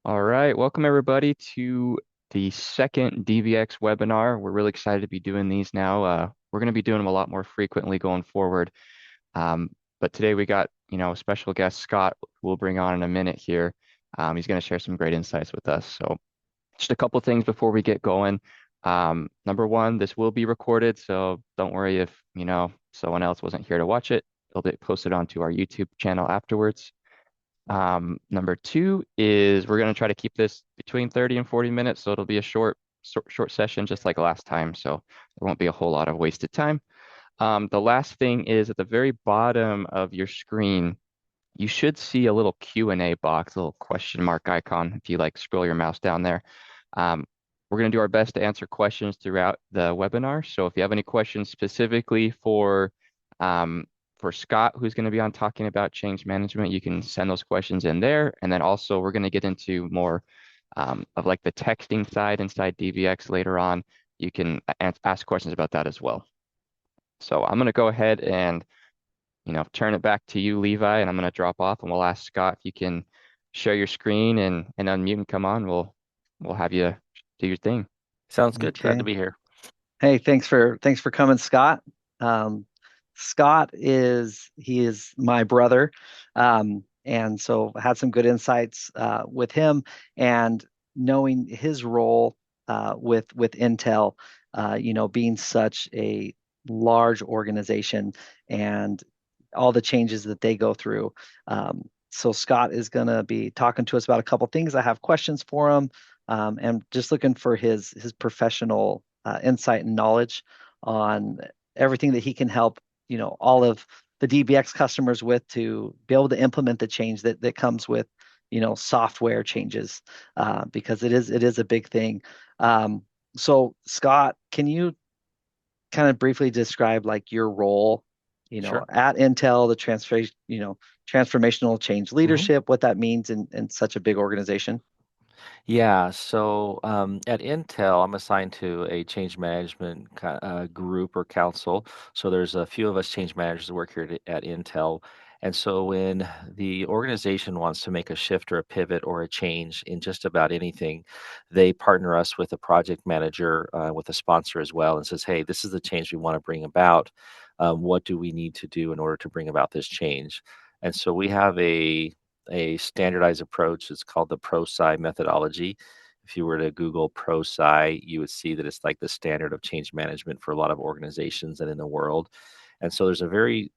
All right, welcome everybody to the second DBX webinar. We're really excited to be doing these now. We're going to be doing them a lot more frequently going forward. Um, but today we got, a special guest, Scott, who we'll bring on in a minute here. He's going to share some great insights with us. So just a couple things before we get going. Number one, this will be recorded, so don't worry if, someone else wasn't here to watch it. It'll be posted onto our YouTube channel afterwards. Number two is we're going to try to keep this between 30 and 40 minutes, so it'll be a short session just like last time, so there won't be a whole lot of wasted time. The last thing is at the very bottom of your screen, you should see a little Q&A box, a little question mark icon if you like scroll your mouse down there. We're going to do our best to answer questions throughout the webinar. So if you have any questions specifically um, for Scott, who's going to be on talking about change management, you can send those questions in there. And then also we're going to get into more of like the texting side inside DBX later on. You can ask questions about that as well. So I'm going to go ahead and turn it back to you, Levi, and I'm going to drop off and we'll ask Scott if you can share your screen and unmute and come on. We'll have you do your thing. Sounds good. Glad to Okay. be here. Hey, thanks for coming, Scott. Um, Scott is my brother, and so had some good insights with him and knowing his role with Intel, being such a large organization and all the changes that they go through. So Scott is going to be talking to us about a couple things. I have questions for him, and just looking for his professional insight and knowledge on everything that he can help, all of the DBX customers with to be able to implement the change that comes with, software changes, because it is a big thing. So Scott, can you kind of briefly describe like your role, Sure. at Intel, the transformational change hmm leadership, what that means in such a big organization? Yeah. So at Intel, I'm assigned to a change management group or council. So there's a few of us change managers that work here at Intel. And so when the organization wants to make a shift or a pivot or a change in just about anything, they partner us with a project manager, with a sponsor as well, and says, "Hey, this is the change we want to bring about. What do we need to do in order to bring about this change?" And so we have a standardized approach. It's called the ProSci methodology. If you were to Google ProSci, you would see that it's like the standard of change management for a lot of organizations and in the world. And so there's a very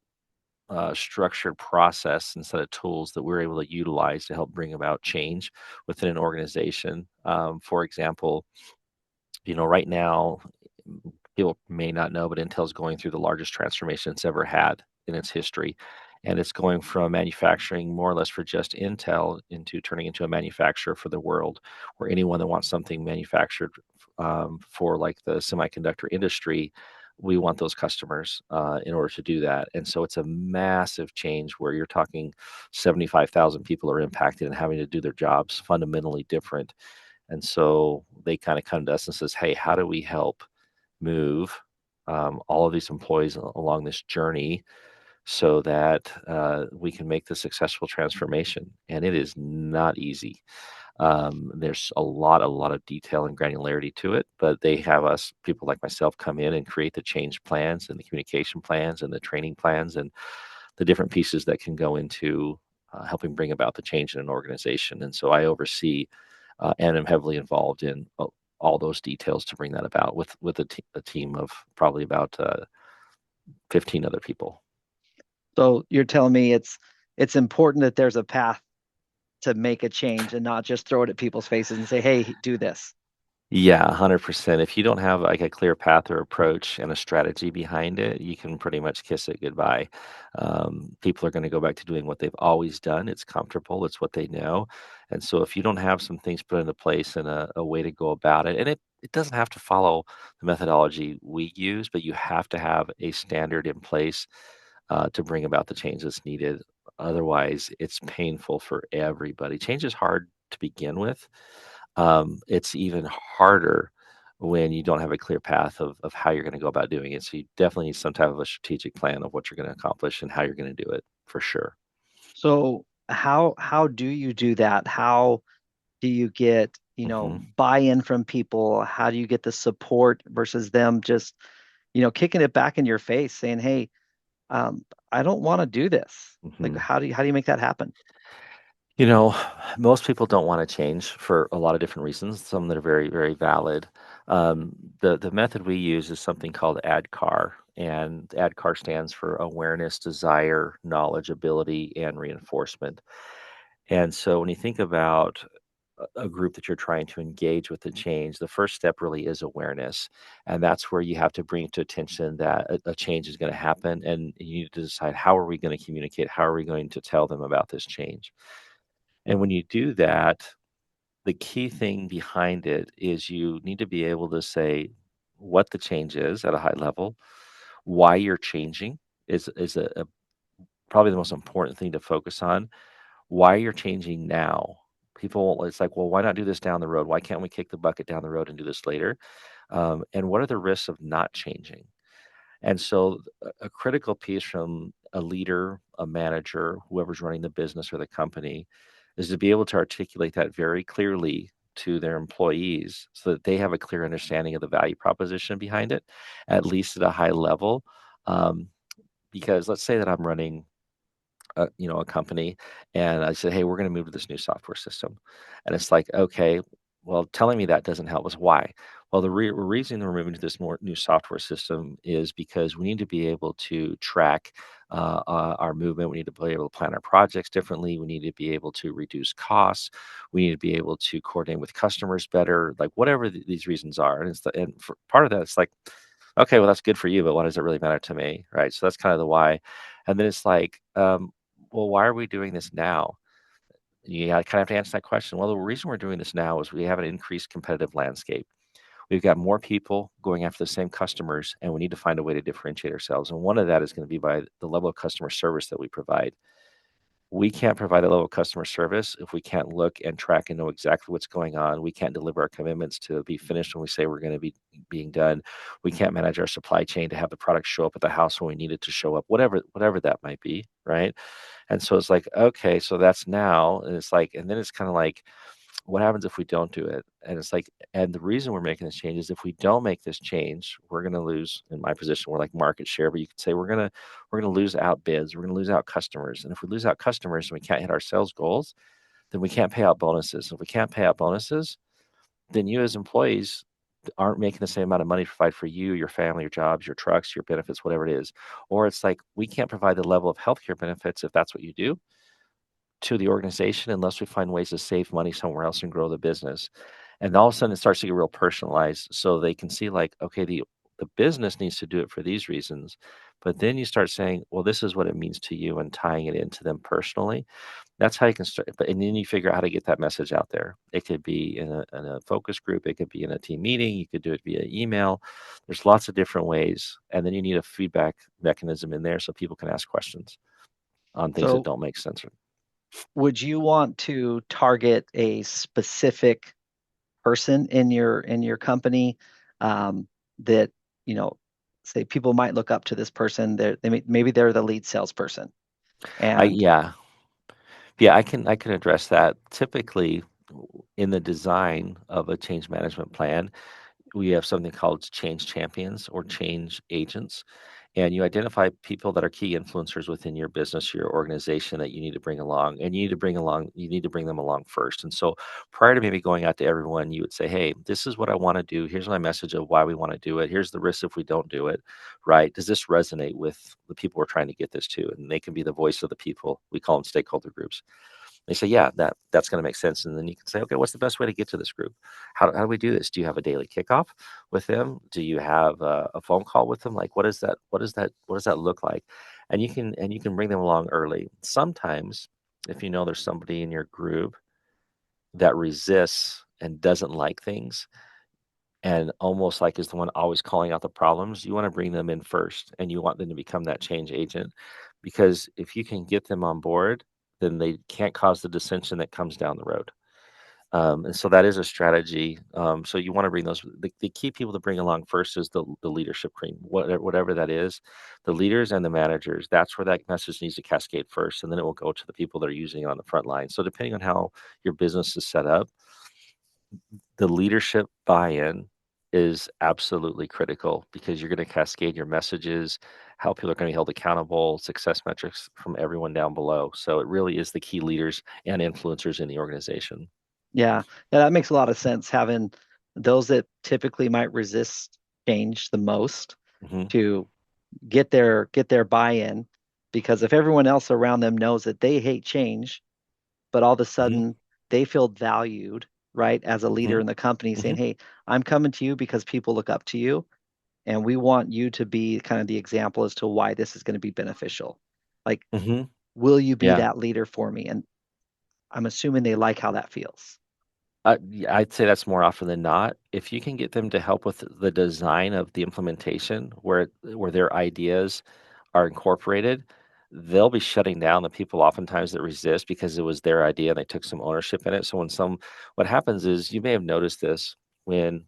structured process and set of tools that we're able to utilize to help bring about change within an organization. For example, right now, people may not know, but Intel's going through the largest transformation it's ever had in its history. And it's going from manufacturing more or less for just Intel into turning into a manufacturer for the world, where anyone that wants something manufactured for like the semiconductor industry, we want those customers in order to do that. And so it's a massive change where you're talking 75,000 people are impacted and having to do their jobs fundamentally different. And so they kind of come to us and says, "Hey, how do we help move all of these employees along this journey so that we can make the successful transformation?" And it is not easy. There's a lot of detail and granularity to it, but they have us, people like myself, come in and create the change plans and the communication plans and the training plans and the different pieces that can go into helping bring about the change in an organization. And so I oversee and am heavily involved in all those details to bring that about with a team of probably about 15 other people. So you're telling me it's important that there's a path to make a change and not just throw it at people's faces and say, "Hey, do this." Yeah, 100%. If you don't have like a clear path or approach and a strategy behind it, you can pretty much kiss it goodbye. People are going to go back to doing what they've always done. It's comfortable, it's what they know. And so if you don't have some things put into place and a way to go about it, and it doesn't have to follow the methodology we use, but you have to have a standard in place to bring about the change that's needed. Otherwise, it's painful for everybody. Change is hard to begin with. It's even harder when you don't have a clear path of how you're going to go about doing it. So you definitely need some type of a strategic plan of what you're going to accomplish and how you're going to do it for sure. So how do you do that? How do you get, Hmm. buy-in from people? How do you get the support versus them just, kicking it back in your face saying, hey, I don't want to do this. Like, Hmm. how do you make that happen? You know, most people don't want to change for a lot of different reasons, some that are very, very valid. The method we use is something called ADKAR, and ADKAR stands for awareness, desire, knowledge, ability, and reinforcement. And so when you think about a group that you're trying to engage with the change, the first step really is awareness. And that's where you have to bring to attention that a change is going to happen. And you need to decide, how are we going to communicate? How are we going to tell them about this change? And when you do that, the key thing behind it is you need to be able to say what the change is at a high level, why you're changing is probably the most important thing to focus on. Why you're changing now. People, it's like, well, why not do this down the road? Why can't we kick the bucket down the road and do this later? And what are the risks of not changing? And so, a critical piece from a leader, a manager, whoever's running the business or the company, is to be able to articulate that very clearly to their employees so that they have a clear understanding of the value proposition behind it, at least at a high level. Um, because let's say that I'm running a company, and I said, "Hey, we're going to move to this new software system," and it's like, okay, well, telling me that doesn't help us. Why? Well, the reason we're moving to this more new software system is because we need to be able to track our movement. We need to be able to plan our projects differently. We need to be able to reduce costs. We need to be able to coordinate with customers better. Like whatever these reasons are, and for part of that, it's like, okay, well, that's good for you, but why does it really matter to me, right? So that's kind of the why, and then it's like, well, why are we doing this now? You kind of have to answer that question. Well, the reason we're doing this now is we have an increased competitive landscape. We've got more people going after the same customers, and we need to find a way to differentiate ourselves. And one of that is going to be by the level of customer service that we provide. We can't provide a level of customer service if we can't look and track and know exactly what's going on. We can't deliver our commitments to be finished when we say we're going to be being done. We can't manage our supply chain to have the product show up at the house when we need it to show up, whatever that might be, right? And so it's like, okay, so that's now, and it's like, and then it's kind of like, what happens if we don't do it? And it's like, and the reason we're making this change is if we don't make this change, we're going to lose. In my position, we're like market share, but you could say we're gonna lose out bids, we're gonna lose out customers, and if we lose out customers and we can't hit our sales goals, then we can't pay out bonuses. If we can't pay out bonuses, then you as employees aren't making the same amount of money to provide for you, your family, your jobs, your trucks, your benefits, whatever it is. Or it's like we can't provide the level of healthcare benefits if that's what you do to the organization unless we find ways to save money somewhere else and grow the business. And all of a sudden it starts to get real personalized so they can see like, okay, the business needs to do it for these reasons. But then you start saying, well, this is what it means to you and tying it into them personally. That's how you can start. But and then you figure out how to get that message out there. It could be in a focus group, it could be in a team meeting, you could do it via email. There's lots of different ways. And then you need a feedback mechanism in there so people can ask questions on things that So don't make sense. would you want to target a specific person in your company, that, you know, say people might look up to this person? Maybe they're the lead salesperson, I and Yeah. Yeah, I can address that. Typically, in the design of a change management plan, we have something called change champions or change agents. And you identify people that are key influencers within your business, your organization that you need to bring along. And you need to bring them along first. And so prior to maybe going out to everyone, you would say, hey, this is what I want to do. Here's my message of why we want to do it. Here's the risks if we don't do it. Right. Does this resonate with the people we're trying to get this to? And they can be the voice of the people. We call them stakeholder groups. They say, yeah, that's going to make sense. And then you can say, okay, what's the best way to get to this group? How do we do this? Do you have a daily kickoff with them? Do you have a phone call with them? Like, what does that look like? And you can bring them along early. Sometimes, if you know there's somebody in your group that resists and doesn't like things, and almost like is the one always calling out the problems, you want to bring them in first, and you want them to become that change agent, because if you can get them on board, then they can't cause the dissension that comes down the road. And so that is a strategy. So you want to bring the key people to bring along first is the leadership cream, whatever that is, the leaders and the managers. That's where that message needs to cascade first, and then it will go to the people that are using it on the front line. So depending on how your business is set up, the leadership buy-in is absolutely critical because you're going to cascade your messages, how people are going to be held accountable, success metrics from everyone down below. So it really is the key leaders and influencers in the organization. Yeah, yeah, that makes a lot of sense. Having those that typically might resist change the most Hmm. to get their buy-in, because if everyone else around them knows that they hate change, but all of a Hmm. sudden they feel valued, right, as a leader Hmm. in the company, saying, Hmm. "Hey, I'm coming to you because people look up to you, and we want you to be kind of the example as to why this is going to be beneficial. Like, Hmm. will you be Yeah. that leader for me?" And I'm assuming they like how that feels. Yeah, I'd say that's more often than not. If you can get them to help with the design of the implementation, where their ideas are incorporated, they'll be shutting down the people oftentimes that resist because it was their idea and they took some ownership in it. So what happens is you may have noticed this when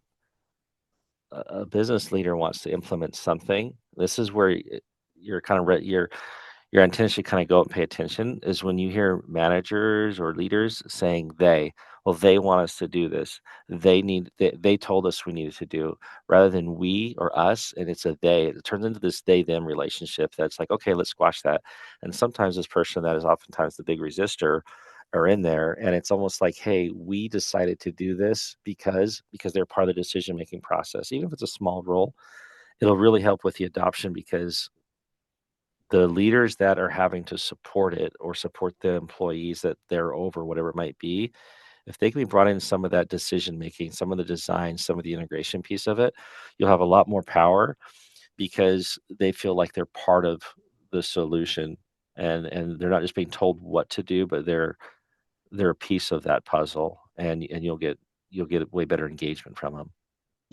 a business leader wants to implement something. This is where you're kind of your antenna should kind of go up and pay attention is when you hear managers or leaders saying well, they want us to do this. They told us we needed to do rather than we or us. And it's a they. It turns into this they them relationship that's like, okay, let's squash that. And sometimes this person that is oftentimes the big resistor are in there and it's almost like, hey, we decided to do this because they're part of the decision making process. Even if it's a small role, it'll really help with the adoption because the leaders that are having to support it or support the employees that they're over, whatever it might be, if they can be brought in some of that decision making, some of the design, some of the integration piece of it, you'll have a lot more power because they feel like they're part of the solution and they're not just being told what to do, but they're a piece of that puzzle and you'll get way better engagement from them.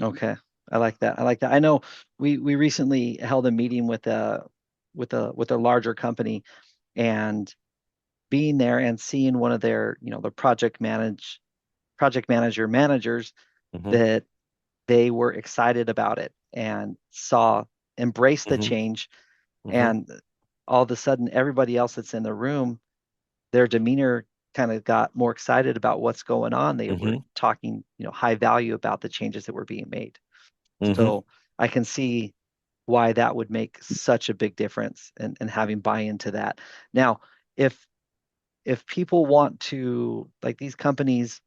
Okay. I like that. I like that. I know we recently held a meeting with a larger company, and being there and seeing one of their, the project manager managers, Hmm. that they were excited about it and embraced the Hmm. change. Hmm. And all of a sudden everybody else that's in the room, their demeanor kind of got more excited about what's going on. They were Hmm. talking, high value about the changes that were being made. Hmm. So I can see why that would make such a big difference, and having buy into that. Now, if people want to, like, these companies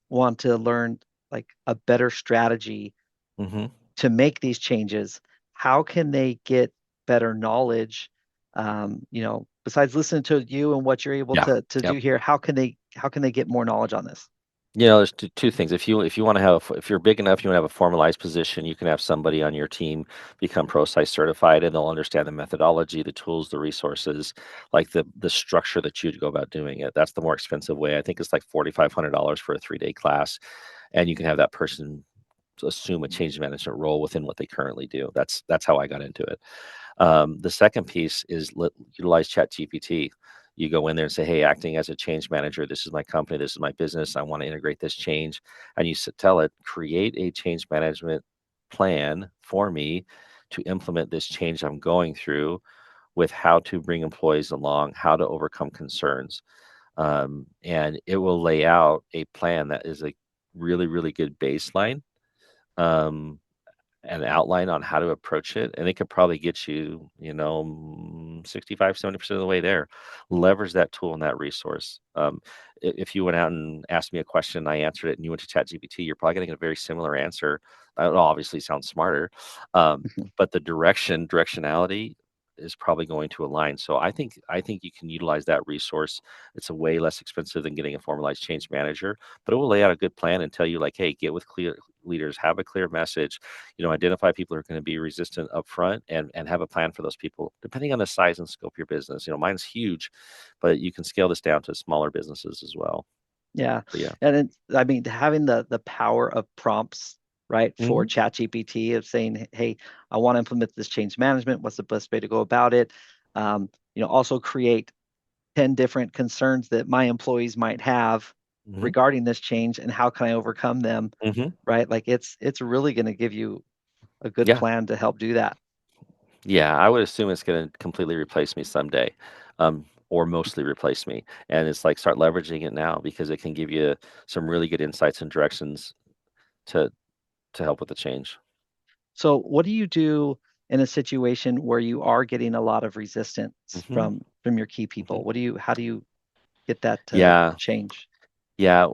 want to learn like a better strategy Hmm. to make these changes, how can they get better knowledge? Besides listening to you and what you're able Yeah. to do Yep. here, how can they get more knowledge on this? There's two things. If you want to if you're big enough, you want to have a formalized position, you can have somebody on your team become ProSci certified, and they'll understand the methodology, the tools, the resources, like the structure that you'd go about doing it. That's the more expensive way. I think it's like $4,500 for a 3-day class, and you can have that person assume a change management role within what they currently do. That's how I got into it. The second piece is utilize ChatGPT. You go in there and say, "Hey, acting as a change manager, this is my company, this is my business. I want to integrate this change," and tell it, "Create a change management plan for me to implement this change I'm going through, with how to bring employees along, how to overcome concerns." And it will lay out a plan that is a really, really good baseline. Um, an outline on how to approach it, and it could probably get you, 65, 70% of the way there. Leverage that tool and that resource. If you went out and asked me a question, and I answered it, and you went to ChatGPT, you're probably going to get a very similar answer. It obviously sounds smarter, but the directionality is probably going to align. So I think you can utilize that resource. It's a way less expensive than getting a formalized change manager, but it will lay out a good plan and tell you like, hey, get with clear leaders, have a clear message, identify people who are going to be resistant up front and have a plan for those people, depending on the size and scope of your business. Mine's huge, but you can scale this down to smaller businesses as well. Yeah. But yeah. And I mean, having the power of prompts, right, for Hmm. ChatGPT, of saying, "Hey, I want to implement this change management. What's the best way to go about it?" Also create 10 different concerns that my employees might have, Hmm. regarding this change and how can I overcome them, Hmm. right? Like it's really going to give you a good Yeah. plan to help do that. Yeah. I would assume it's going to completely replace me someday, or mostly replace me. And it's like start leveraging it now because it can give you some really good insights and directions to help with the change. So what do you do in a situation where you are getting a lot of resistance Hmm. from your key Hmm. people? How do you get that to Yeah. change? Yeah,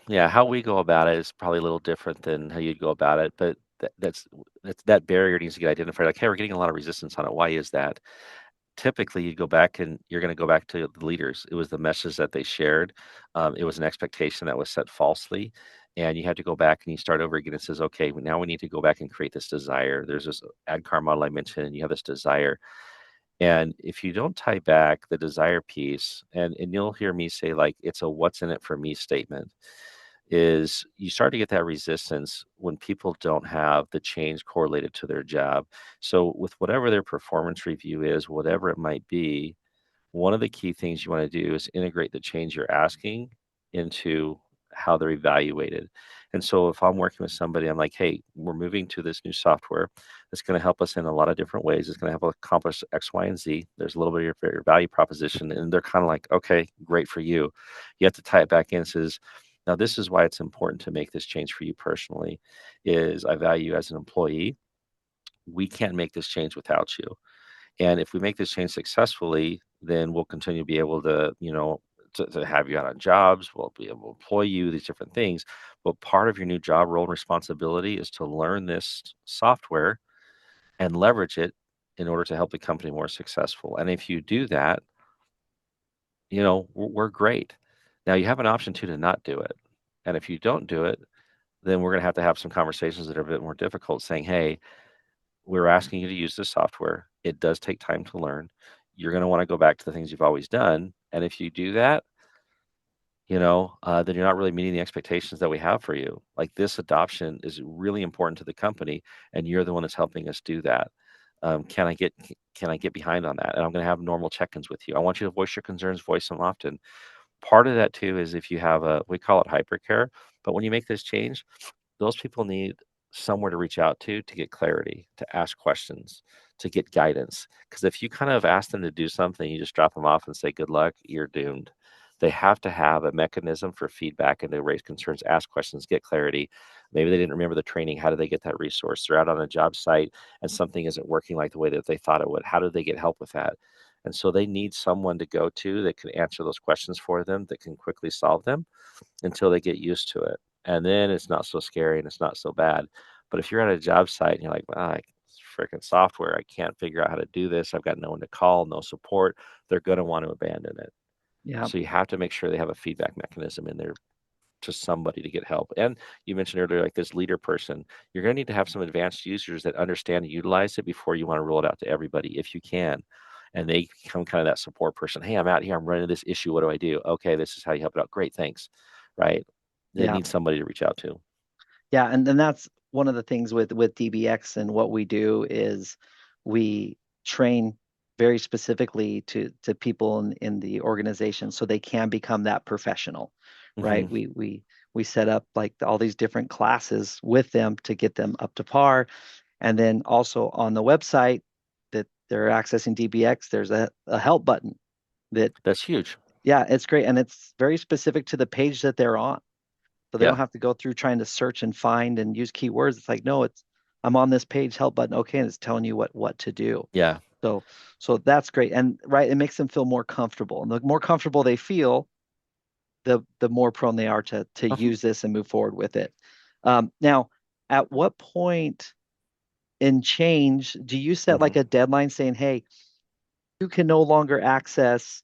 yeah, how we go about it is probably a little different than how you'd go about it, but that barrier needs to get identified. Like, hey, we're getting a lot of resistance on it. Why is that? Typically, you go back and you're going to go back to the leaders. It was the message that they shared. It was an expectation that was set falsely, and you have to go back and you start over again. It says, okay, now we need to go back and create this desire. There's this ADKAR model I mentioned, and you have this desire. And if you don't tie back the desire piece, and you'll hear me say like it's a what's in it for me statement, is you start to get that resistance when people don't have the change correlated to their job. So with whatever their performance review is, whatever it might be, one of the key things you want to do is integrate the change you're asking into how they're evaluated. And so if I'm working with somebody, I'm like, hey, we're moving to this new software that's going to help us in a lot of different ways. It's going to help us accomplish X, Y, and Z. There's a little bit of your value proposition. And they're kind of like, okay, great for you. You have to tie it back in and says, now this is why it's important to make this change for you personally, is I value you as an employee. We can't make this change without you. And if we make this change successfully, then we'll continue to be able to, to have you out on jobs. We'll be able to employ you, these different things. But part of your new job role and responsibility is to learn this software and leverage it in order to help the company more successful. And if you do that, we're great. Now you have an option too to not do it. And if you don't do it, then we're going to have some conversations that are a bit more difficult saying, hey, we're asking you to use this software. It does take time to learn. You're going to want to go back to the things you've always done. And if you do that, then you're not really meeting the expectations that we have for you. Like this adoption is really important to the company, and you're the one that's helping us do that. Can I get behind on that? And I'm going to have normal check-ins with you. I want you to voice your concerns, voice them often. Part of that too is if you have we call it hypercare, but when you make this change, those people need somewhere to reach out to get clarity, to ask questions, to get guidance. Because if you kind of ask them to do something, you just drop them off and say, good luck, you're doomed. They have to have a mechanism for feedback and to raise concerns, ask questions, get clarity. Maybe they didn't remember the training. How do they get that resource? They're out on a job site and something isn't working like the way that they thought it would. How do they get help with that? And so they need someone to go to that can answer those questions for them, that can quickly solve them until they get used to it. And then it's not so scary and it's not so bad. But if you're at a job site and you're like, wow, it's freaking software, I can't figure out how to do this. I've got no one to call, no support. They're going to want to abandon it. Yeah. So you have to make sure they have a feedback mechanism in there to somebody to get help. And you mentioned earlier, like this leader person, you're going to need to have some advanced users that understand and utilize it before you want to roll it out to everybody if you can. And they become kind of that support person. Hey, I'm out here. I'm running this issue. What do I do? Okay, this is how you help it out. Great, thanks. Right? They Yeah. need somebody to reach out to. Yeah, and then that's one of the things with DBX and what we do is we train very specifically to people in the organization so they can become that professional, right? Hmm. We set up like all these different classes with them to get them up to par, and then also on the website that they're accessing DBX, there's a help button that That's huge. yeah, it's great, and it's very specific to the page that they're on. So they don't Yeah. have to go through trying to search and find and use keywords. It's like, no, it's I'm on this page, help button, okay, and it's telling you what to do. Yeah. So so that's great. And right, it makes them feel more comfortable. And the more comfortable they feel, the more prone they are to Uh-huh. use this and move forward with it. Now, at what point in change do you set Hmm. like a deadline saying, hey, you can no longer access,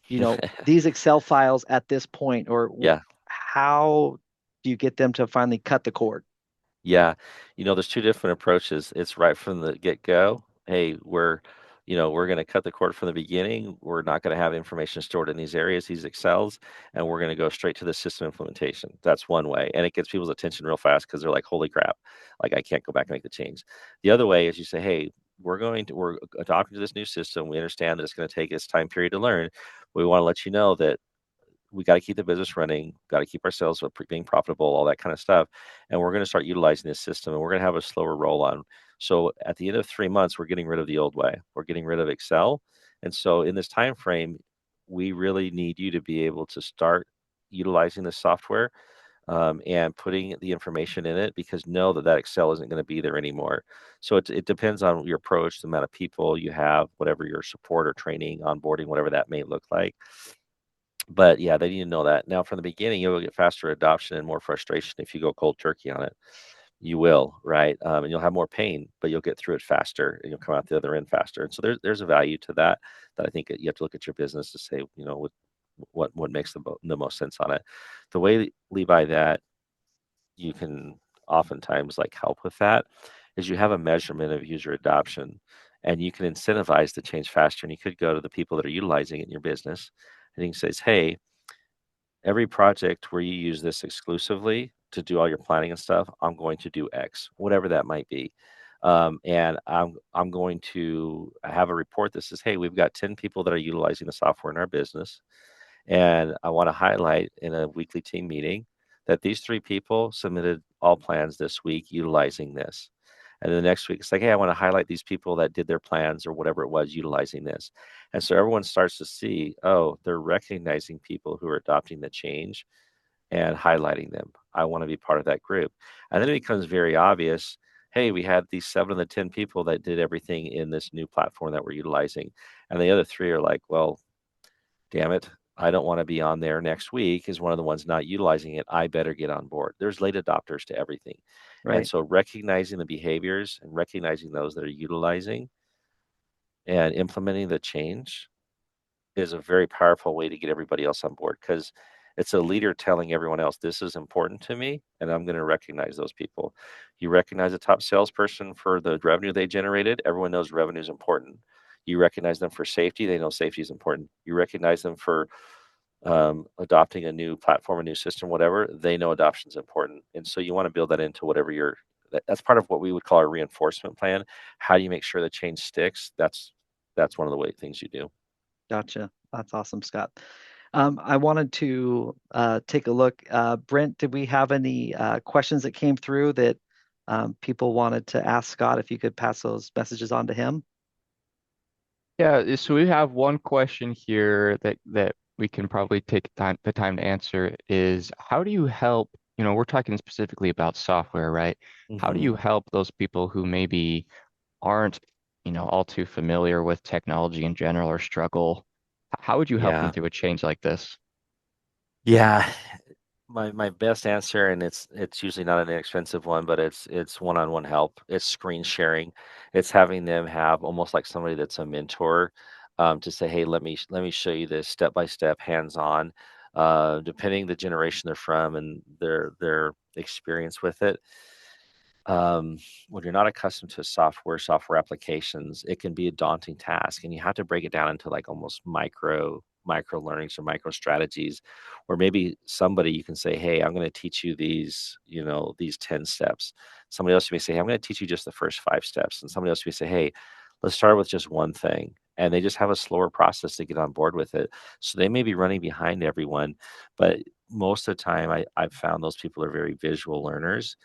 these Excel files at this point, or Yeah. how do you get them to finally cut the cord? Yeah. There's two different approaches. It's right from the get-go. Hey, we're going to cut the cord from the beginning. We're not going to have information stored in these areas, these Excels, and we're going to go straight to the system implementation. That's one way. And it gets people's attention real fast because they're like, holy crap, like I can't go back and make the change. The other way is you say, hey, we're adopting to this new system. We understand that it's going to take us time period to learn. We want to let you know that we got to keep the business running, got to keep our sales being profitable, all that kind of stuff. And we're going to start utilizing this system, and we're going to have a slower roll on. So at the end of 3 months, we're getting rid of the old way. We're getting rid of Excel. And so in this time frame, we really need you to be able to start utilizing the software, and putting the information in it, because know that that Excel isn't going to be there anymore. So it depends on your approach, the amount of people you have, whatever your support or training, onboarding, whatever that may look like. But yeah, they need to know that. Now, from the beginning, you'll get faster adoption and more frustration if you go cold turkey on it. You will, right? And you'll have more pain, but you'll get through it faster, and you'll come out the other end faster. And so there's a value to that, that I think you have to look at your business to say, what makes the most sense on it. The way, Levi, that you can oftentimes like help with that is you have a measurement of user adoption, and you can incentivize the change faster. And you could go to the people that are utilizing it in your business, and you can say, hey, every project where you use this exclusively to do all your planning and stuff, I'm going to do X, whatever that might be. And I'm going to have a report that says, hey, we've got 10 people that are utilizing the software in our business. And I want to highlight in a weekly team meeting that these 3 people submitted all plans this week utilizing this. And then the next week, it's like, hey, I want to highlight these people that did their plans or whatever it was utilizing this. And so everyone starts to see, oh, they're recognizing people who are adopting the change and highlighting them. I want to be part of that group. And then it becomes very obvious, hey, we had these 7 of the 10 people that did everything in this new platform that we're utilizing. And the other 3 are like, well, damn it, I don't want to be on there next week as one of the ones not utilizing it. I better get on board. There's late adopters to everything. And Right. so recognizing the behaviors and recognizing those that are utilizing and implementing the change is a very powerful way to get everybody else on board, because it's a leader telling everyone else, this is important to me, and I'm going to recognize those people. You recognize a top salesperson for the revenue they generated, everyone knows revenue is important. You recognize them for safety, they know safety is important. You recognize them for adopting a new platform, a new system, whatever, they know adoption is important. And so you want to build that into whatever that's part of what we would call our reinforcement plan. How do you make sure the change sticks? That's one of the things you do. Gotcha. That's awesome, Scott. I wanted to take a look. Brent, did we have any questions that came through that people wanted to ask Scott? If you could pass those messages on to him. Yeah, so we have one question here that we can probably take the time to answer is how do you help, we're talking specifically about software, right? How do Hmm. you help those people who maybe aren't, all too familiar with technology in general or struggle? How would you help them Yeah. through a change like this? Yeah. My best answer, and it's usually not an inexpensive one, but it's one-on-one help. It's screen sharing. It's having them have almost like somebody that's a mentor, to say, hey, let me show you this step by step, hands on, depending the generation they're from and their experience with it. When you're not accustomed to software applications, it can be a daunting task, and you have to break it down into like almost micro learnings or micro strategies, or maybe somebody you can say, hey, I'm going to teach you these 10 steps. Somebody else may say, hey, I'm going to teach you just the first 5 steps, and somebody else may say, hey, let's start with just one thing. And they just have a slower process to get on board with it. So they may be running behind everyone, but most of the time I've found those people are very visual learners,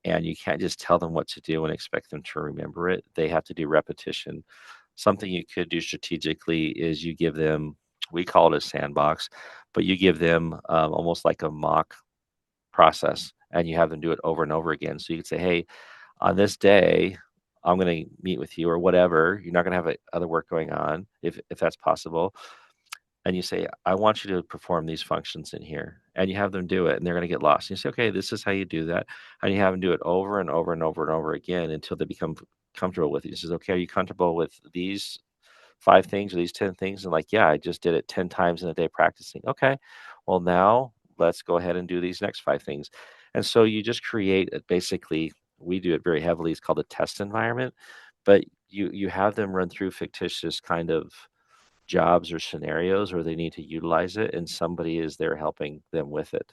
and you can't just tell them what to do and expect them to remember it. They have to do repetition. Something you could do strategically is you give them, we call it a sandbox, but you give them almost like a mock process, and you have them do it over and over again. So you could say, hey, on this day, I'm going to meet with you or whatever. You're not going to have other work going on if that's possible, and you say, I want you to perform these functions in here. And you have them do it, and they're going to get lost. And you say, okay, this is how you do that. And you have them do it over and over and over and over again until they become comfortable with it. You says, okay, are you comfortable with these 5 things or these 10 things? And like, yeah, I just did it 10 times in a day practicing. Okay, well, now let's go ahead and do these next 5 things. And so you just create basically, we do it very heavily. It's called a test environment, but you have them run through fictitious kind of jobs or scenarios where they need to utilize it, and somebody is there helping them with it,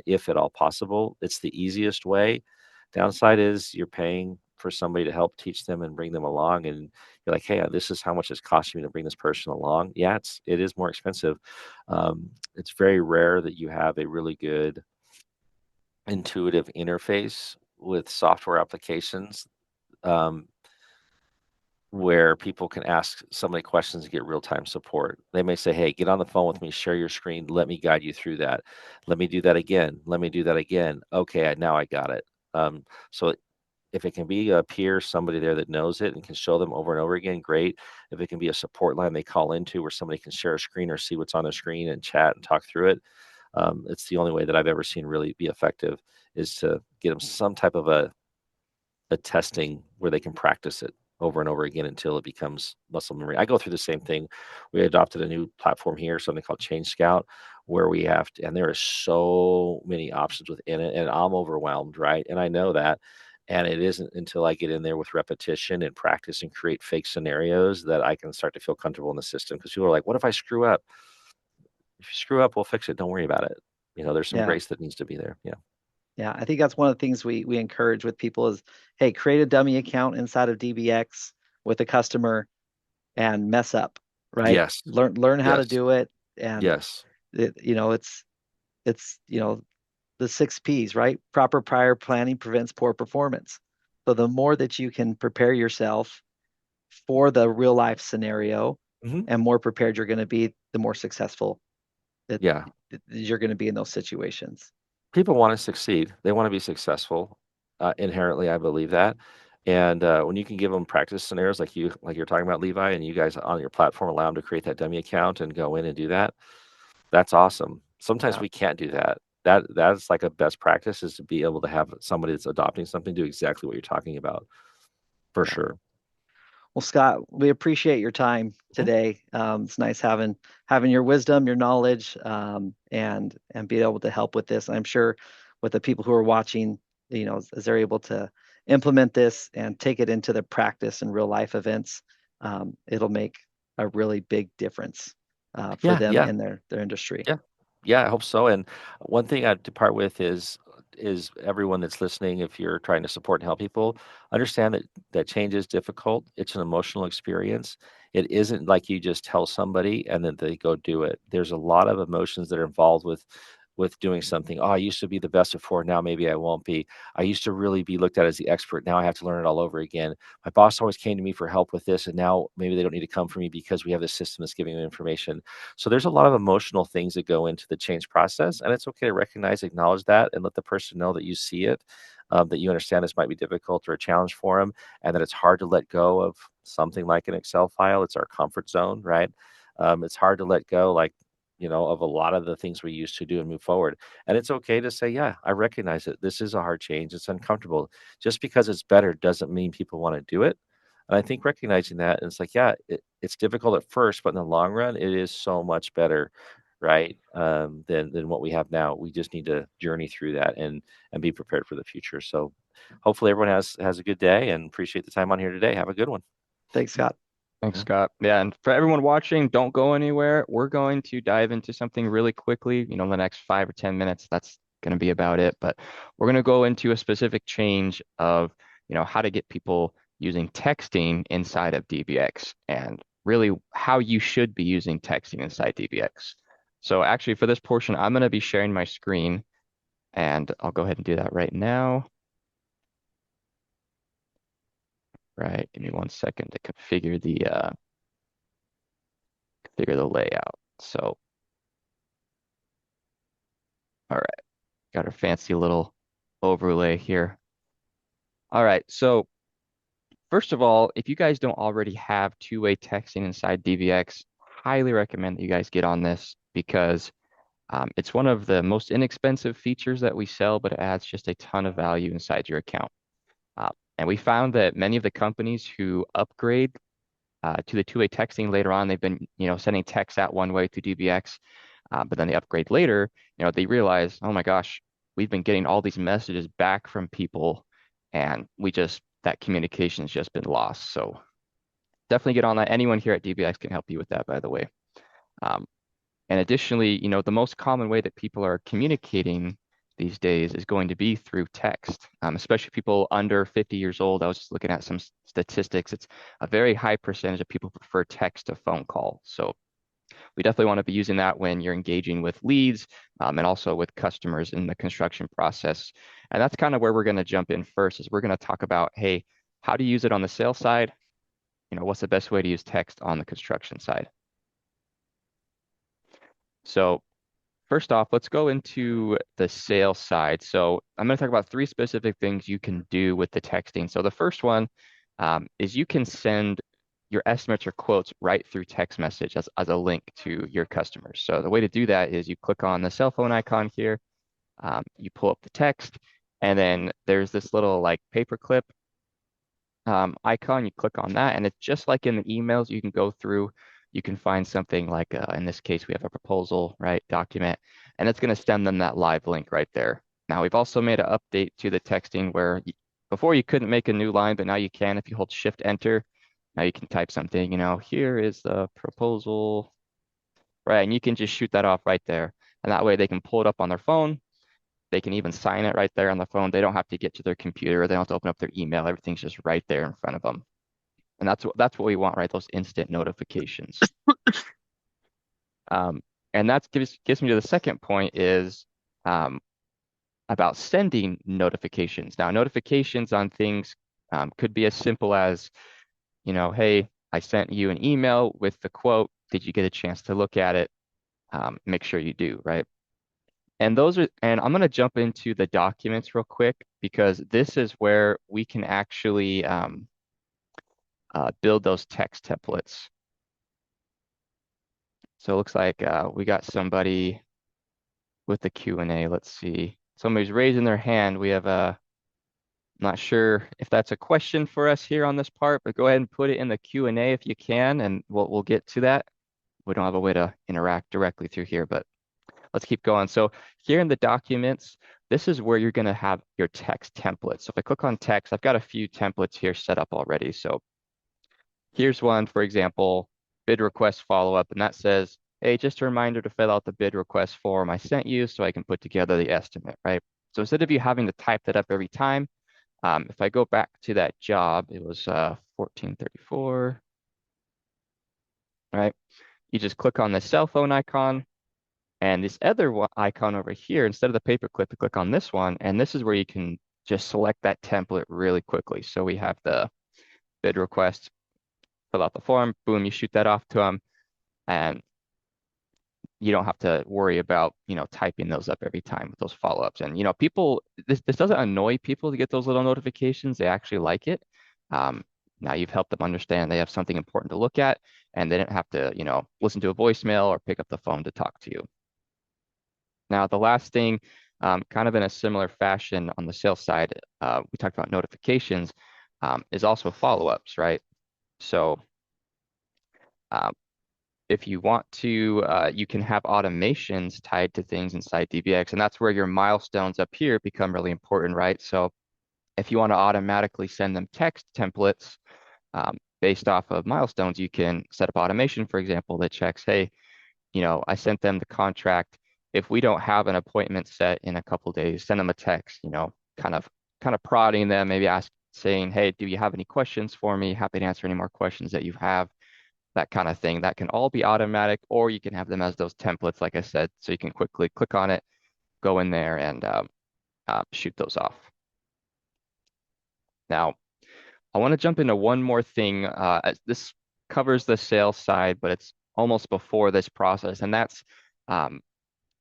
if at all possible. It's the easiest way. Downside is you're paying for somebody to help teach them and bring them along, and you're like, hey, this is how much it's costing me to bring this person along. Yeah, it is more expensive. It's very rare that you have a really good intuitive interface with software applications, um, where people can ask somebody questions and get real-time support. They may say, "Hey, get on the phone with me, share your screen, let me guide you through that. Let me do that again. Let me do that again. Okay, now I got it." So if it can be a peer, somebody there that knows it and can show them over and over again, great. If it can be a support line they call into where somebody can share a screen or see what's on the screen and chat and talk through it, it's the only way that I've ever seen really be effective, is to get them some type of a testing where they can practice it over and over again until it becomes muscle memory. I go through the same thing. We adopted a new platform here, something called Change Scout, where we have to, and there are so many options within it, and I'm overwhelmed, right? And I know that. And it isn't until I get in there with repetition and practice and create fake scenarios that I can start to feel comfortable in the system. Because people are like, what if I screw up? If you screw up, we'll fix it. Don't worry about it. There's some Yeah. grace that needs to be there. Yeah. Yeah, I think that's one of the things we encourage with people is, hey, create a dummy account inside of DBX with a customer and mess up, right? Yes. Learn how to Yes. do it, and Yes. it's the 6 P's, right? Proper prior planning prevents poor performance. So the more that you can prepare yourself for the real life scenario, Hmm. and more prepared you're going to be, the more successful that Yeah. you're going to be in those situations. People want to succeed. They want to be successful. Inherently, I believe that. And when you can give them practice scenarios like you're talking about, Levi, and you guys on your platform allow them to create that dummy account and go in and do that, that's awesome. Sometimes Yeah, we can't do that. That's like a best practice, is to be able to have somebody that's adopting something do exactly what you're talking about, for yeah. sure. Well, Scott, we appreciate your time Mhm. today. It's nice having your wisdom, your knowledge, and being able to help with this. I'm sure with the people who are watching, as they're able to implement this and take it into the practice and real life events, it'll make a really big difference for Yeah, them yeah. in their industry. Yeah. Yeah, I hope so. And one thing I'd depart with is everyone that's listening, if you're trying to support and help people, understand that change is difficult. It's an emotional experience. It isn't like you just tell somebody and then they go do it. There's a lot of emotions that are involved with doing something. Oh, I used to be the best before, now maybe I won't be. I used to really be looked at as the expert. Now I have to learn it all over again. My boss always came to me for help with this, and now maybe they don't need to come for me because we have this system that's giving them information. So there's a lot of emotional things that go into the change process, and it's okay to recognize, acknowledge that, and let the person know that you see it, that you understand this might be difficult or a challenge for them, and that it's hard to let go of something like an Excel file. It's our comfort zone, right? It's hard to let go, like, of a lot of the things we used to do and move forward. And it's okay to say, yeah, I recognize it. This is a hard change. It's uncomfortable. Just because it's better doesn't mean people want to do it. And I think recognizing that, and it's like, yeah, it's difficult at first, but in the long run, it is so much better, right? Than what we have now. We just need to journey through that and be prepared for the future. So hopefully everyone has a good day, and appreciate the time on here today. Have a good one. Thanks, Scott. Thanks, Yeah. Scott. Yeah, and for everyone watching, don't go anywhere. We're going to dive into something really quickly, in the next 5 or 10 minutes. That's going to be about it. But we're going to go into a specific change of, how to get people using texting inside of DBX and really how you should be using texting inside DBX. So actually for this portion, I'm going to be sharing my screen and I'll go ahead and do that right now. Right. Give me 1 second to configure the layout. So, all right, got our fancy little overlay here. All right, so first of all, if you guys don't already have two-way texting inside DVX, highly recommend that you guys get on this because it's one of the most inexpensive features that we sell, but it adds just a ton of value inside your account. Uh, and we found that many of the companies who upgrade to the two-way texting later on, they've been, sending texts out one way through DBX, but then they upgrade later, they realize, oh my gosh, we've been getting all these messages back from people, and that communication has just been lost. So definitely get on that. Anyone here at DBX can help you with that, by the way. Um, and additionally, the most common way that people are communicating these days is going to be through text, especially people under 50 years old. I was just looking at some statistics. It's a very high percentage of people prefer text to phone call. So we definitely want to be using that when you're engaging with leads, and also with customers in the construction process. And that's kind of where we're going to jump in first, is we're going to talk about, hey, how to use it on the sales side. What's the best way to use text on the construction side? So first off, let's go into the sales side. So I'm going to talk about three specific things you can do with the texting. So the first one is you can send your estimates or quotes right through text message as a link to your customers. So the way to do that is you click on the cell phone icon here, you pull up the text, and then there's this little like paperclip icon. You click on that, and it's just like in the emails. You can go through, you can find something like, in this case, we have a proposal, right, document, and it's going to send them that live link right there. Now, we've also made an update to the texting where before you couldn't make a new line, but now you can if you hold Shift Enter. Now you can type something, here is the proposal, right, and you can just shoot that off right there. And that way they can pull it up on their phone. They can even sign it right there on the phone. They don't have to get to their computer. They don't have to open up their email. Everything's just right there in front of them. And that's what we want, right? Those instant notifications. And that gives me to the second point is about sending notifications. Now, notifications on things could be as simple as, hey, I sent you an email with the quote. Did you get a chance to look at it? Make sure you do, right? And I'm going to jump into the documents real quick because this is where we can actually build those text templates. So it looks like we got somebody with the Q&A. Let's see. Somebody's raising their hand. We have not sure if that's a question for us here on this part, but go ahead and put it in the Q&A if you can, and we'll get to that. We don't have a way to interact directly through here, but let's keep going. So here in the documents, this is where you're going to have your text templates. So if I click on text, I've got a few templates here set up already. So here's one, for example, bid request follow-up, and that says, hey, just a reminder to fill out the bid request form I sent you so I can put together the estimate, right? So instead of you having to type that up every time, if I go back to that job, it was 1434, right? You just click on the cell phone icon, and this other icon over here, instead of the paperclip, you click on this one, and this is where you can just select that template really quickly. So we have the bid request, fill out the form, boom, you shoot that off to them, and you don't have to worry about, typing those up every time with those follow-ups. And, people, this doesn't annoy people to get those little notifications. They actually like it. Now you've helped them understand they have something important to look at, and they didn't have to, listen to a voicemail or pick up the phone to talk to you. Now, the last thing, kind of in a similar fashion on the sales side, we talked about notifications, is also follow-ups, right? So if you want to, you can have automations tied to things inside DBX, and that's where your milestones up here become really important, right? So if you want to automatically send them text templates based off of milestones, you can set up automation, for example, that checks, hey, I sent them the contract. If we don't have an appointment set in a couple days, send them a text, kind of prodding them, maybe saying, hey, do you have any questions for me? Happy to answer any more questions that you have, that kind of thing. That can all be automatic, or you can have them as those templates, like I said, so you can quickly click on it, go in there, and shoot those off. Now, I want to jump into one more thing. This covers the sales side, but it's almost before this process, and that's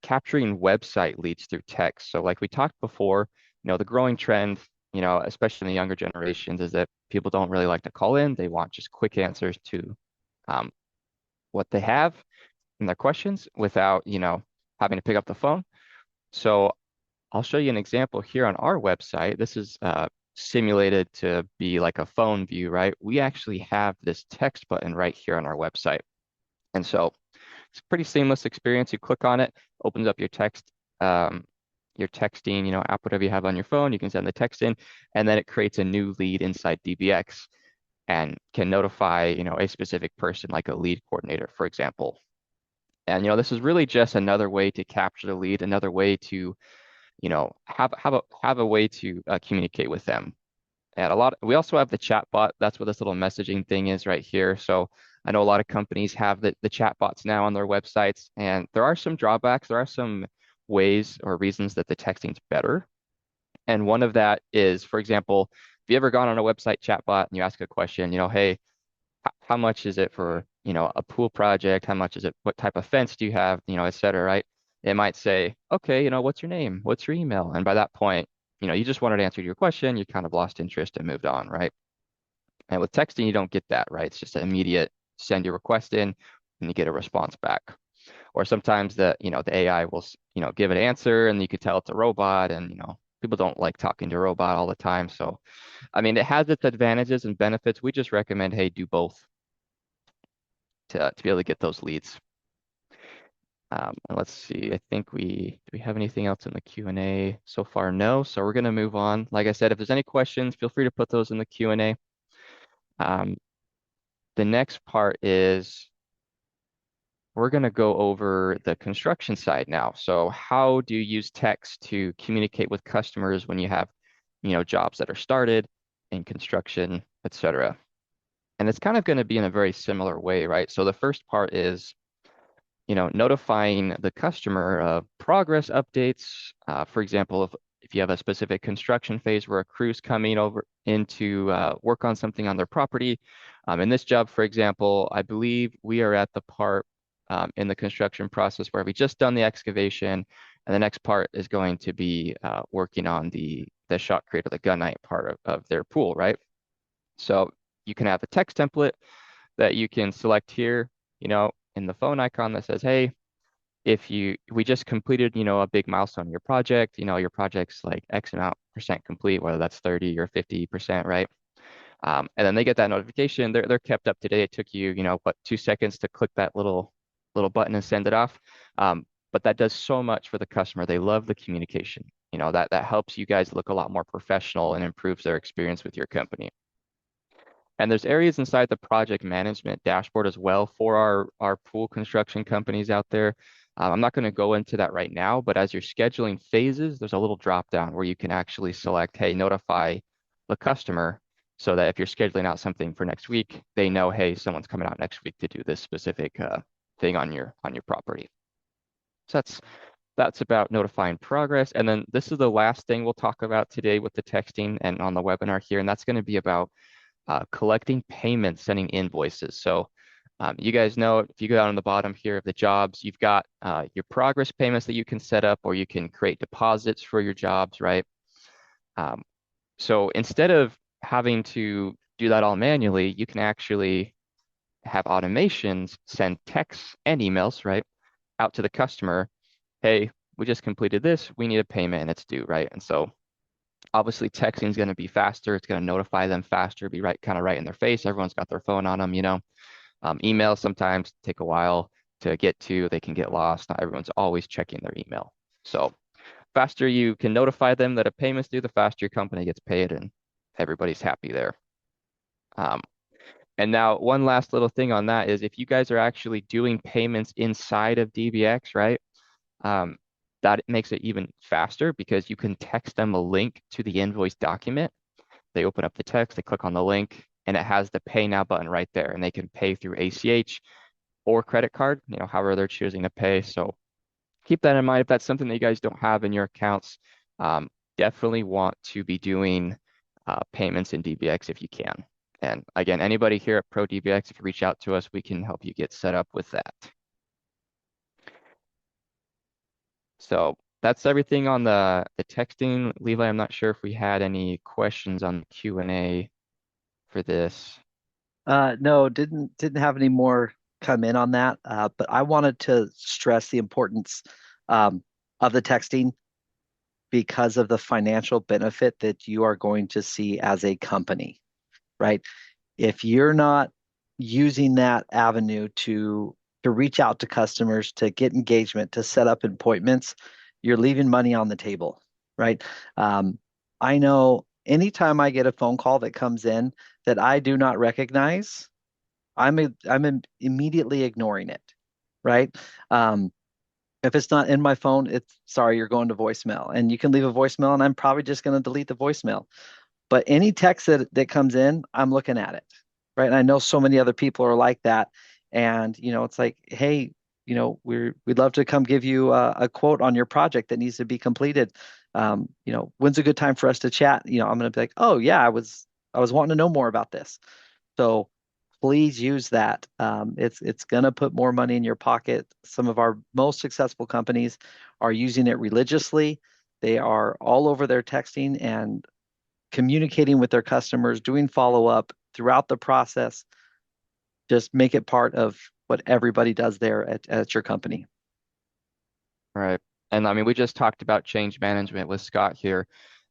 capturing website leads through text. So like we talked before, the growing trend, especially in the younger generations, is that people don't really like to call in. They want just quick answers to what they have in their questions without, having to pick up the phone. So I'll show you an example here on our website. This is simulated to be like a phone view, right? We actually have this text button right here on our website. And so it's a pretty seamless experience. You click on it, opens up your text, your texting, app, whatever you have on your phone. You can send the text in, and then it creates a new lead inside DBX and can notify, a specific person, like a lead coordinator, for example. And, this is really just another way to capture the lead, another way to have a way to communicate with them. And we also have the chat bot. That's what this little messaging thing is right here. So I know a lot of companies have the chat bots now on their websites, and there are some drawbacks. There are some ways or reasons that the texting's better. And one of that is, for example, if you ever gone on a website chat bot and you ask a question, hey, how much is it for, a pool project? How much is it? What type of fence do you have? Et cetera, right? It might say, okay, what's your name? What's your email? And by that point, you just wanted to answer your question. You kind of lost interest and moved on, right? And with texting, you don't get that, right? It's just an immediate send your request in and you get a response back. Or sometimes the AI will, give an answer and you could tell it's a robot and, people don't like talking to a robot all the time. So, I mean, it has its advantages and benefits. We just recommend, hey, do both to be able to get those leads. And let's see, I think do we have anything else in the Q&A so far? No. So we're going to move on. Like I said, if there's any questions, feel free to put those in the Q&A. The next part is we're going to go over the construction side now. So how do you use text to communicate with customers when you have, jobs that are started in construction, et cetera? And it's kind of going to be in a very similar way, right? So the first part is, notifying the customer of progress updates. For example, if you have a specific construction phase where a crew's coming over in to work on something on their property. In this job, for example, I believe we are at the part in the construction process where we just done the excavation, and the next part is going to be working on the shotcrete or the gunite part of their pool, right? So you can have a text template that you can select here, in the phone icon that says, hey, we just completed, a big milestone in your project, your project's like X amount percent complete, whether that's 30 or 50%, right? And then they get that notification. They're kept up to date. It took you, 2 seconds to click that little button and send it off. But that does so much for the customer. They love the communication. That helps you guys look a lot more professional and improves their experience with your company. And there's areas inside the project management dashboard as well for our pool construction companies out there. I'm not going to go into that right now, but as you're scheduling phases, there's a little drop down where you can actually select, hey, notify the customer so that if you're scheduling out something for next week, they know, hey, someone's coming out next week to do this specific thing on your property. So that's about notifying progress. And then this is the last thing we'll talk about today with the texting and on the webinar here, and that's going to be about collecting payments, sending invoices. So you guys know if you go down on the bottom here of the jobs, you've got your progress payments that you can set up, or you can create deposits for your jobs, right? So instead of having to do that all manually, you can actually have automations send texts and emails, right, out to the customer. Hey, we just completed this. We need a payment and it's due, right? And so obviously texting is going to be faster. It's going to notify them faster, be kind of right in their face. Everyone's got their phone on them, Emails sometimes take a while to get to. They can get lost. Not everyone's always checking their email. So faster you can notify them that a payment's due, the faster your company gets paid and everybody's happy there. And now one last little thing on that is if you guys are actually doing payments inside of DBX, right? That makes it even faster because you can text them a link to the invoice document. They open up the text, they click on the link, and it has the pay now button right there. And they can pay through ACH or credit card, however they're choosing to pay. So keep that in mind. If that's something that you guys don't have in your accounts, definitely want to be doing payments in DBX if you can. And again, anybody here at Pro DBX, if you reach out to us, we can help you get set up with that. So that's everything on the texting. Levi, I'm not sure if we had any questions on the Q&A for this. No, didn't have any more come in on that. But I wanted to stress the importance of the texting because of the financial benefit that you are going to see as a company, right? If you're not using that avenue to reach out to customers, to get engagement, to set up appointments, you're leaving money on the table, right? I know anytime I get a phone call that comes in that I do not recognize, I'm immediately ignoring it, right? If it's not in my phone, it's sorry, you're going to voicemail. And you can leave a voicemail, and I'm probably just going to delete the voicemail. But any text that comes in, I'm looking at it, right? And I know so many other people are like that. And, it's like, hey, we'd love to come give you a quote on your project that needs to be completed. When's a good time for us to chat? I'm going to be like, oh yeah, I was wanting to know more about this. So please use that. It's going to put more money in your pocket. Some of our most successful companies are using it religiously. They are all over their texting and communicating with their customers, doing follow up throughout the process. Just make it part of what everybody does there at your company. Right. And I mean, we just talked about change management with Scott here,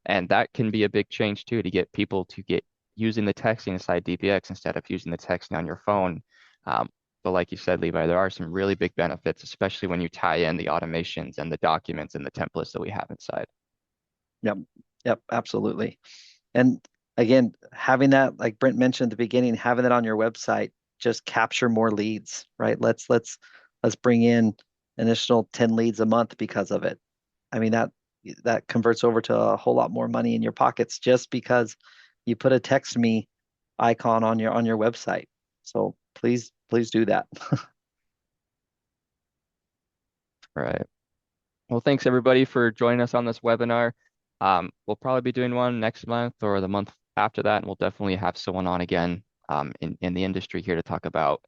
and that can be a big change too, to get people to get using the texting inside DBX instead of using the texting on your phone. But like you said, Levi, there are some really big benefits, especially when you tie in the automations and the documents and the templates that we have inside. Yep. Yep. Absolutely. And again, having that, like Brent mentioned at the beginning, having that on your website, just capture more leads, right? Let's bring in an additional 10 leads a month because of it. I mean, that converts over to a whole lot more money in your pockets just because you put a text me icon on your website. So please do that. Right. Well, thanks everybody for joining us on this webinar. We'll probably be doing one next month or the month after that, and we'll definitely have someone on again in the industry here to talk about,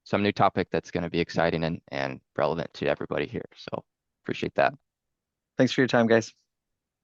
some new topic that's going to be exciting and relevant to everybody here. So appreciate that. Thanks for your time, guys.